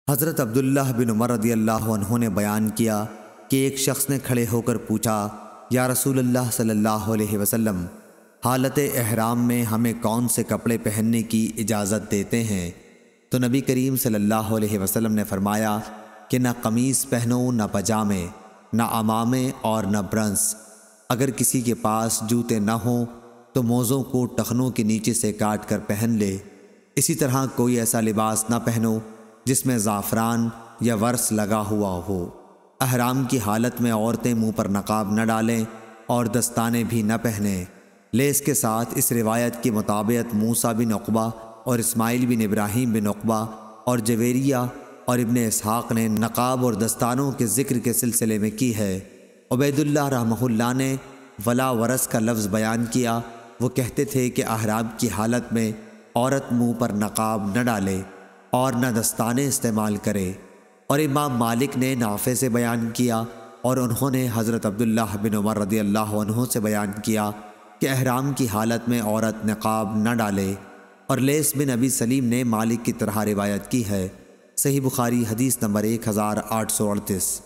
حضرت عبداللہ بن عمر رضی اللہ عنہ نے بیان کیا کہ ایک شخص نے کھڑے ہو کر پوچھا، یا رسول اللہ صلی اللہ علیہ وسلم، حالت احرام میں ہمیں کون سے کپڑے پہننے کی اجازت دیتے ہیں؟ تو نبی کریم صلی اللہ علیہ وسلم نے فرمایا کہ نہ قمیص پہنو، نہ پجامے، نہ عمامے اور نہ برنس۔ اگر کسی کے پاس جوتے نہ ہوں تو موزوں کو ٹخنوں کے نیچے سے کاٹ کر پہن لے۔ اسی طرح کوئی ایسا لباس نہ پہنو جس میں زعفران یا ورس لگا ہوا ہو۔ احرام کی حالت میں عورتیں منہ پر نقاب نہ ڈالیں اور دستانے بھی نہ پہنیں۔ لیس کے ساتھ اس روایت کی مطابقت موسیٰ بن عقبہ اور اسماعیل بن ابراہیم بن عقبہ اور جویریہ اور ابن اسحاق نے نقاب اور دستانوں کے ذکر کے سلسلے میں کی ہے۔ عبید اللہ رحمہ اللہ نے ولا ورس کا لفظ بیان کیا۔ وہ کہتے تھے کہ احرام کی حالت میں عورت منہ پر نقاب نہ ڈالے اور نہ دستانے استعمال کرے۔ اور امام مالک نے نافع سے بیان کیا اور انہوں نے حضرت عبداللہ بن عمر رضی اللہ عنہ سے بیان کیا کہ احرام کی حالت میں عورت نقاب نہ ڈالے۔ اور لیث بن ابی سلیم نے مالک کی طرح روایت کی ہے۔ صحیح بخاری حدیث نمبر 1838۔